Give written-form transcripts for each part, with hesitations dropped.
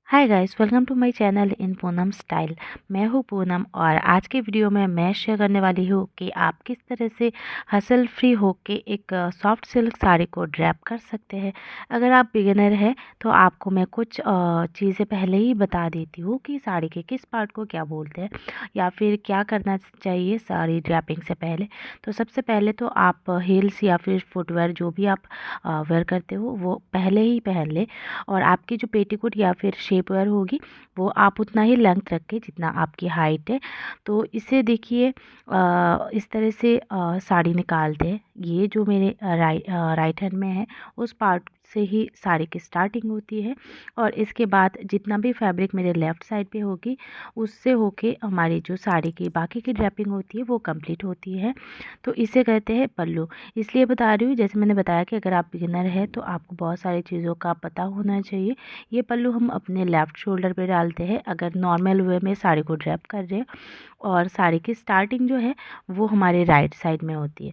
Hi guys, welcome to my channel in Poonam style. मैं हूँ पूनम और आज के वीडियो में मैं शेयर करने वाली हूँ कि आप किस तरह से हसल फ्री होके एक सॉफ्ट सिल्क साड़ी को ड्रैप कर सकते हैं। अगर आप बिगिनर हैं तो आपको मैं कुछ चीज़ें पहले ही बता देती हूँ कि साड़ी के किस पार्ट को क्या बोलते हैं या फिर क्या करना चाहिए साड़ी ड्रैपिंग से पहले। तो सबसे पहले तो आप हील्स या फिर फुटवेयर जो भी आप वेयर करते हो वो पहले ही पहन ले। और आपकी जो पेटीकोट या फिर शेप वेयर होगी वो आप उतना ही लेंथ रखें जितना आपकी हाइट है। तो इसे देखिए, इस तरह से साड़ी निकालते हैं। ये जो मेरे राइट हैंड में है उस पार्ट से ही साड़ी की स्टार्टिंग होती है और इसके बाद जितना भी फैब्रिक मेरे लेफ़्ट साइड पे होगी उससे होके हमारी जो साड़ी की बाकी की ड्रेपिंग होती है वो कंप्लीट होती है। तो इसे कहते हैं पल्लू। इसलिए बता रही हूँ, जैसे मैंने बताया कि अगर आप बिगिनर है तो आपको बहुत सारी चीज़ों का पता होना चाहिए। ये पल्लू हम अपने लेफ़्ट शोल्डर पे डालते हैं अगर नॉर्मल वे में साड़ी को ड्रैप कर रहे हैं, और साड़ी की स्टार्टिंग जो है वो हमारे राइट साइड में होती है।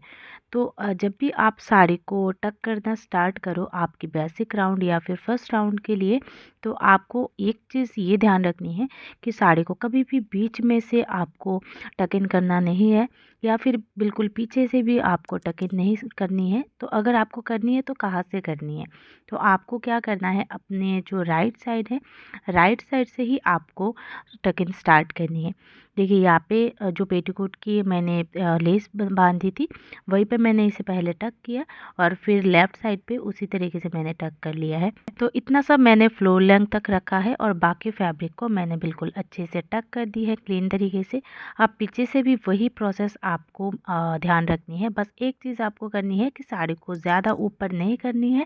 तो जब भी आप साड़ी को टक करना स्टार्ट करो आपकी बेसिक राउंड या फिर फर्स्ट राउंड के लिए, तो आपको एक चीज़ ये ध्यान रखनी है कि साड़ी को कभी भी बीच में से आपको टक इन करना नहीं है या फिर बिल्कुल पीछे से भी आपको टक इन नहीं करनी है। तो अगर आपको करनी है तो कहाँ से करनी है, तो आपको क्या करना है, अपने जो राइट साइड है राइट साइड से ही आपको टक इन स्टार्ट करनी है। देखिए यहाँ पे जो पेटीकोट की मैंने लेस बांधी थी वहीं पे मैंने इसे पहले टक किया और फिर लेफ़्ट साइड पे उसी तरीके से मैंने टक कर लिया है। तो इतना सब मैंने फ्लोर लेंथ तक रखा है और बाकी फैब्रिक को मैंने बिल्कुल अच्छे से टक कर दी है क्लीन तरीके से। अब पीछे से भी वही प्रोसेस आपको ध्यान रखनी है। बस एक चीज़ आपको करनी है कि साड़ी को ज़्यादा ऊपर नहीं करनी है,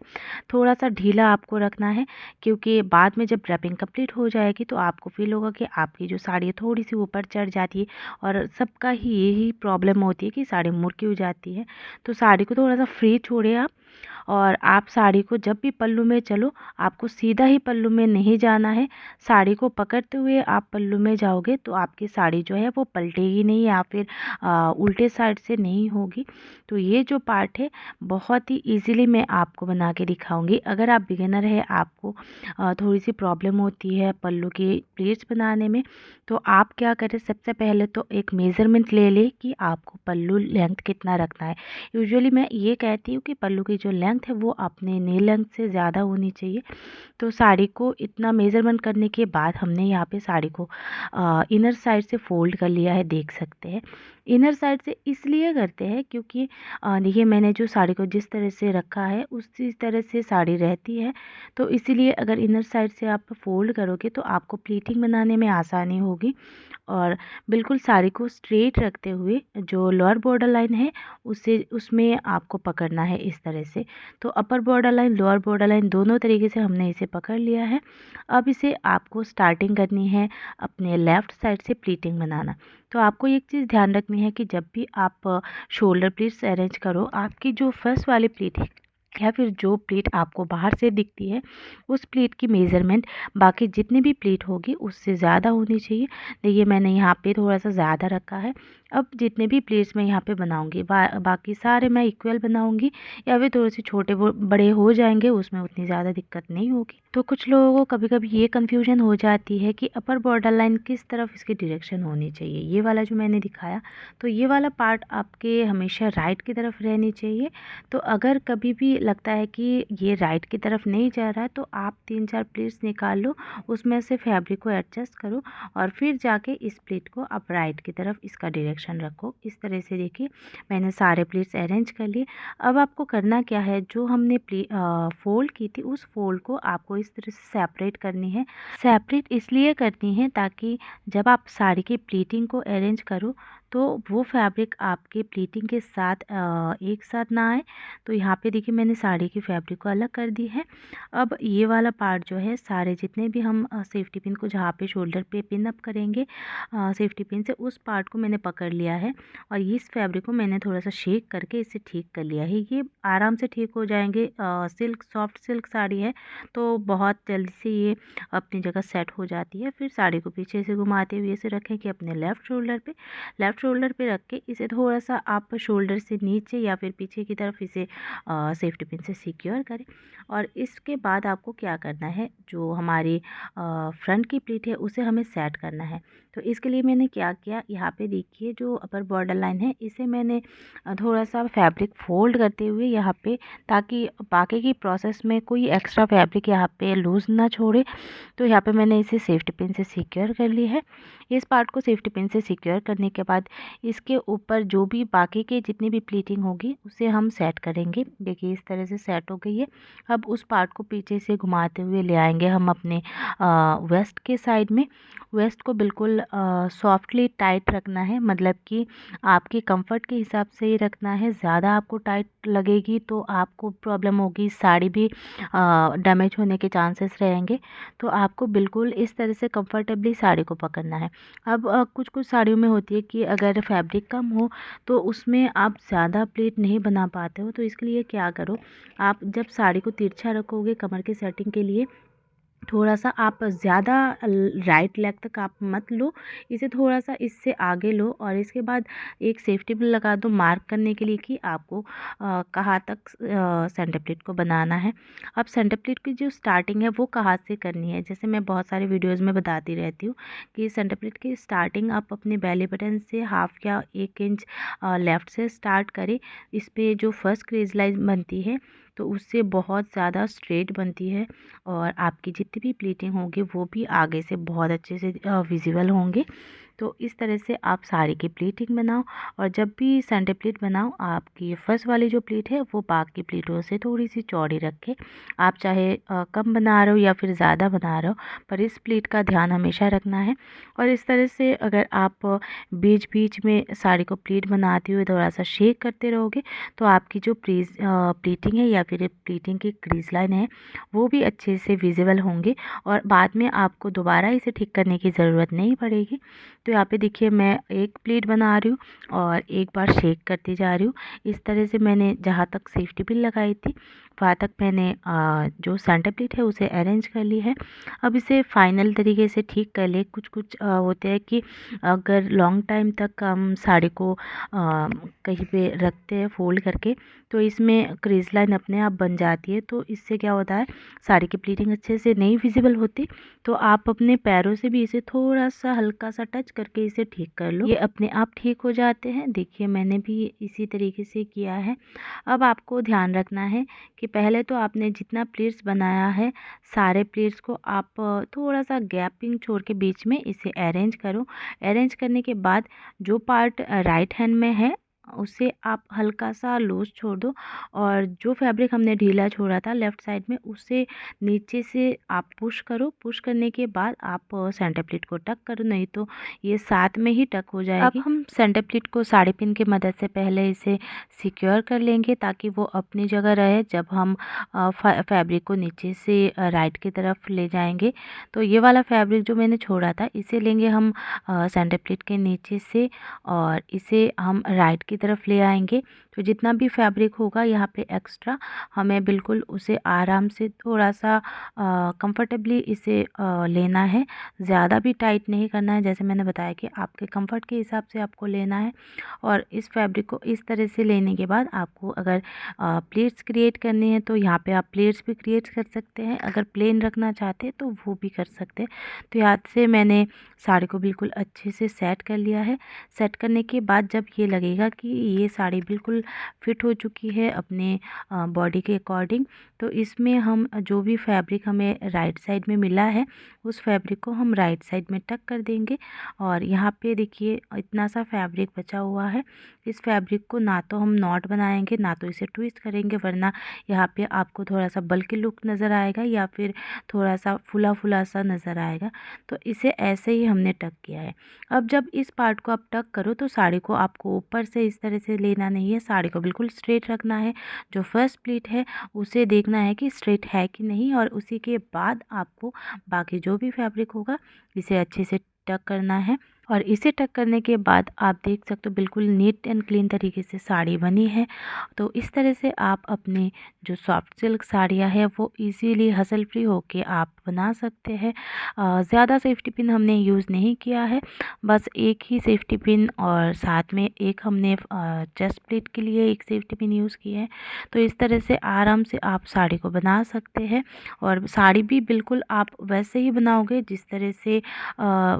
थोड़ा सा ढीला आपको रखना है, क्योंकि बाद में जब रैपिंग कंप्लीट हो जाएगी तो आपको फील होगा कि आपकी जो साड़ी है थोड़ी सी ऊपर चढ़ जाती है। और सबका ही यही प्रॉब्लम होती है कि साड़ी मुड़की हो जाती है। तो साड़ी को थोड़ा सा फ्री छोड़िए आप, और आप साड़ी को जब भी पल्लू में चलो आपको सीधा ही पल्लू में नहीं जाना है। साड़ी को पकड़ते हुए आप पल्लू में जाओगे तो आपकी साड़ी जो है वो पलटेगी नहीं या फिर उल्टे साइड से नहीं होगी। तो ये जो पार्ट है बहुत ही इजीली मैं आपको बना के दिखाऊंगी। अगर आप बिगिनर है, आपको थोड़ी सी प्रॉब्लम होती है पल्लू की प्लेट्स बनाने में, तो आप क्या करें, सबसे पहले तो एक मेज़रमेंट ले लें कि आपको पल्लू लेंथ कितना रखना है। यूजुअली मैं ये कहती हूँ कि पल्लू की जो लेंथ है वो अपने नी लेंथ से ज़्यादा होनी चाहिए। तो साड़ी को इतना मेज़रमेंट करने के बाद हमने यहाँ पे साड़ी को इनर साइड से फ़ोल्ड कर लिया है, देख सकते हैं। इनर साइड से इसलिए करते हैं क्योंकि देखिए मैंने जो साड़ी को जिस तरह से रखा है उसी तरह से साड़ी रहती है। तो इसीलिए अगर इनर साइड से आप फ़ोल्ड करोगे तो आपको प्लीटिंग बनाने में आसानी होगी। और बिल्कुल साड़ी को स्ट्रेट रखते हुए जो लोअर बॉर्डर लाइन है उसे उसमें आपको पकड़ना है इस तरह से। तो upper border line lower border line दोनों तरीके से हमने इसे पकड़ लिया है। अब इसे आपको स्टार्टिंग करनी है अपने लेफ़्ट साइड से प्लीटिंग बनाना। तो आपको एक चीज़ ध्यान रखनी है कि जब भी आप शोल्डर प्लीट्स अरेंज करो, आपकी जो फर्स्ट वाली प्लीट है या फिर जो प्लीट आपको बाहर से दिखती है उस प्लीट की मेज़रमेंट बाकी जितनी भी प्लीट होगी उससे ज़्यादा होनी चाहिए। देखिए मैंने यहाँ पे थोड़ा सा ज़्यादा रखा है। अब जितने भी प्लेट्स मैं यहाँ पे बनाऊँगी बाकी सारे मैं इक्वल बनाऊँगी, या फिर थोड़े से छोटे बड़े हो जाएंगे, उसमें उतनी ज़्यादा दिक्कत नहीं होगी। तो कुछ लोगों को कभी कभी ये कन्फ्यूजन हो जाती है कि अपर बॉर्डर लाइन किस तरफ इसकी डायरेक्शन होनी चाहिए। ये वाला जो मैंने दिखाया, तो ये वाला पार्ट आपके हमेशा राइट की तरफ रहनी चाहिए। तो अगर कभी भी लगता है कि ये राइट की तरफ नहीं जा रहा है तो आप 3-4 प्लेट्स निकाल लो, उसमें से फैब्रिक को एडजस्ट करो और फिर जाके इस प्लेट को आप राइट की तरफ इसका डायरेक्शन रखो। इस तरह से देखिए मैंने सारे प्लेट्स अरेंज कर लिए। अब आपको करना क्या है, जो हमने फोल्ड की थी उस फोल्ड को आपको इस तरह से सेपरेट करनी है। सेपरेट इसलिए करनी है ताकि जब आप साड़ी की प्लीटिंग को अरेंज करो तो वो फैब्रिक आपके प्लीटिंग के साथ एक साथ ना आए। तो यहाँ पे देखिए मैंने साड़ी की फैब्रिक को अलग कर दी है। अब ये वाला पार्ट जो है, सारे जितने भी हम सेफ्टी पिन को जहाँ पे शोल्डर पे पिन अप करेंगे सेफ्टी पिन से, उस पार्ट को मैंने पकड़ लिया है और इस फैब्रिक को मैंने थोड़ा सा शेक करके इसे ठीक कर लिया है। ये आराम से ठीक हो जाएंगे। सिल्क सॉफ्ट सिल्क साड़ी है तो बहुत जल्दी से ये अपनी जगह सेट हो जाती है। फिर साड़ी को पीछे से घुमाते हुए ऐसे रखें कि अपने लेफ़्ट लेफ़्ट शोल्डर पे रख के इसे थोड़ा सा आप शोल्डर से नीचे या फिर पीछे की तरफ इसे सेफ्टी पिन से सिक्योर करें। और इसके बाद आपको क्या करना है, जो हमारी फ्रंट की प्लीट है उसे हमें सेट करना है। तो इसके लिए मैंने क्या किया, यहाँ पे देखिए जो अपर बॉर्डर लाइन है इसे मैंने थोड़ा सा फैब्रिक फोल्ड करते हुए यहाँ पे, ताकि बाकी की प्रोसेस में कोई एक्स्ट्रा फैब्रिक यहाँ पे लूज़ ना छोड़े, तो यहाँ पे मैंने इसे सेफ्टी पिन से सिक्योर कर ली है। इस पार्ट को सेफ्टी पिन से सिक्योर करने के बाद इसके ऊपर जो भी बाकी के जितनी भी प्लीटिंग होगी उसे हम सेट करेंगे। देखिए इस तरह से सेट हो गई है। अब उस पार्ट को पीछे से घुमाते हुए ले आएंगे हम अपने वेस्ट के साइड में। वेस्ट को बिल्कुल सॉफ्टली टाइट रखना है, मतलब कि आपके कंफर्ट के हिसाब से ही रखना है। ज़्यादा आपको टाइट लगेगी तो आपको प्रॉब्लम होगी, साड़ी भी डैमेज होने के चांसेस रहेंगे। तो आपको बिल्कुल इस तरह से कंफर्टेबली साड़ी को पकड़ना है। अब कुछ कुछ साड़ियों में होती है कि अगर फैब्रिक कम हो तो उसमें आप ज़्यादा प्लीट नहीं बना पाते हो। तो इसके लिए क्या करो, आप जब साड़ी को तिरछा रखोगे कमर की सेटिंग के लिए, थोड़ा सा आप ज़्यादा राइट लेग तक आप मत लो, इसे थोड़ा सा इससे आगे लो और इसके बाद एक सेफ्टी पिन लगा दो मार्क करने के लिए कि आपको कहाँ तक सेंटर प्लीट को बनाना है। अब सेंटर प्लीट की जो स्टार्टिंग है वो कहाँ से करनी है, जैसे मैं बहुत सारे वीडियोज़ में बताती रहती हूँ कि सेंटर प्लीट की स्टार्टिंग आप अपने बेली बटन से 1/2 या 1 इंच लेफ़्ट से स्टार्ट करें। इस पर जो फर्स्ट क्रीज लाइन बनती है तो उससे बहुत ज़्यादा स्ट्रेट बनती है और आपकी जितनी भी प्लीटिंग होगी वो भी आगे से बहुत अच्छे से विजिबल होंगे। तो इस तरह से आप साड़ी की प्लीटिंग बनाओ और जब भी सेंटर प्लीट बनाओ आपकी फर्स्ट वाली जो प्लीट है वो बाकी प्लीटों से थोड़ी सी चौड़ी रखें। आप चाहे कम बना रहे हो या फिर ज़्यादा बना रहे हो, पर इस प्लीट का ध्यान हमेशा रखना है। और इस तरह से अगर आप बीच बीच में साड़ी को प्लीट बनाते हुए थोड़ा सा शेक करते रहोगे तो आपकी जो प्लीटिंग है या फिर प्लीटिंग की क्रीज लाइन है वो भी अच्छे से विजिबल होंगे और बाद में आपको दोबारा इसे ठीक करने की ज़रूरत नहीं पड़ेगी। तो यहाँ पे देखिए मैं एक प्लीट बना रही हूँ और एक बार शेक करती जा रही हूँ। इस तरह से मैंने जहाँ तक सेफ्टी पिन लगाई थी वहाँ तक मैंने जो सेंटर प्लीट है उसे अरेंज कर ली है। अब इसे फाइनल तरीके से ठीक कर ले। कुछ कुछ होते हैं कि अगर लॉन्ग टाइम तक हम साड़ी को कहीं पे रखते हैं फोल्ड करके तो इसमें क्रीज लाइन अपने आप बन जाती है। तो इससे क्या होता है, साड़ी की प्लीटिंग अच्छे से नहीं विजिबल होती। तो आप अपने पैरों से भी इसे थोड़ा सा हल्का सा टच करके इसे ठीक कर लो, ये अपने आप ठीक हो जाते हैं। देखिए मैंने भी इसी तरीके से किया है। अब आपको ध्यान रखना है कि पहले तो आपने जितना प्लीट्स बनाया है सारे प्लीट्स को आप थोड़ा सा गैपिंग छोड़ के बीच में इसे अरेंज करो। अरेंज करने के बाद जो पार्ट राइट हैंड में है उसे आप हल्का सा लूज छोड़ दो और जो फैब्रिक हमने ढीला छोड़ा था लेफ़्ट साइड में उसे नीचे से आप पुश करो। पुश करने के बाद आप सेंटर प्लीट को टक करो, नहीं तो ये साथ में ही टक हो जाएगी। अब हम सेंटर प्लीट को साड़ी पिन की मदद से पहले इसे सिक्योर कर लेंगे ताकि वो अपनी जगह रहे। जब हम फैब्रिक को नीचे से राइट की तरफ ले जाएंगे तो ये वाला फैब्रिक जो मैंने छोड़ा था इसे लेंगे हम सेंटर प्लीट के नीचे से और इसे हम राइट की तरफ ले आएंगे। तो जितना भी फैब्रिक होगा यहाँ पे एक्स्ट्रा हमें बिल्कुल उसे आराम से थोड़ा सा कंफर्टेबली इसे लेना है, ज़्यादा भी टाइट नहीं करना है। जैसे मैंने बताया कि आपके कंफर्ट के हिसाब से आपको लेना है। और इस फैब्रिक को इस तरह से लेने के बाद आपको अगर प्लेट्स क्रिएट करनी है तो यहाँ पे आप प्लेट्स भी क्रिएट कर सकते हैं। अगर प्लेन रखना चाहते हैं तो वो भी कर सकते हैं। तो यहाँ से मैंने साड़ी को बिल्कुल अच्छे से सेट कर लिया है। सेट करने के बाद जब ये लगेगा कि ये साड़ी बिल्कुल फिट हो चुकी है अपने बॉडी के अकॉर्डिंग, तो इसमें हम जो भी फैब्रिक हमें राइट साइड में मिला है उस फैब्रिक को हम राइट साइड में टक कर देंगे। और यहाँ पे देखिए इतना सा फैब्रिक बचा हुआ है। इस फैब्रिक को ना तो हम नॉट बनाएंगे ना तो इसे ट्विस्ट करेंगे, वरना यहाँ पे आपको थोड़ा सा बल्कि लुक नज़र आएगा या फिर थोड़ा सा फुला फुला सा नज़र आएगा। तो इसे ऐसे ही हमने टक किया है। अब जब इस पार्ट को आप टक करो तो साड़ी को आपको ऊपर से इस तरह से लेना नहीं है, साड़ी को बिल्कुल स्ट्रेट रखना है। जो फर्स्ट प्लीट है उसे देखना है कि स्ट्रेट है कि नहीं और उसी के बाद आपको बाकी जो भी फैब्रिक होगा इसे अच्छे से टक करना है। और इसे टक करने के बाद आप देख सकते हो बिल्कुल नीट एंड क्लीन तरीके से साड़ी बनी है। तो इस तरह से आप अपने जो सॉफ्ट सिल्क साड़ियाँ हैं वो इजीली हसल फ्री होके आप बना सकते हैं। ज़्यादा सेफ्टी पिन हमने यूज़ नहीं किया है, बस एक ही सेफ्टी पिन और साथ में एक हमने चेस्ट प्लेट के लिए एक सेफ्टी पिन यूज़ की है। तो इस तरह से आराम से आप साड़ी को बना सकते हैं और साड़ी भी बिल्कुल आप वैसे ही बनाओगे जिस तरह से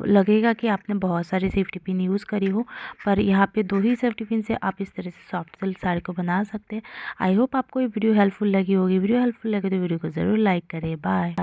लगेगा कि आपने बहुत सारी सेफ्टी पिन यूज़ करी हो, पर यहाँ पे 2 ही सेफ्टी पिन से आप इस तरह से सॉफ्ट सिल्क साड़ी को बना सकते हैं। आई होप आपको ये वीडियो हेल्पफुल लगी होगी। वीडियो हेल्पफुल लगे तो वीडियो को ज़रूर लाइक करें। बाय।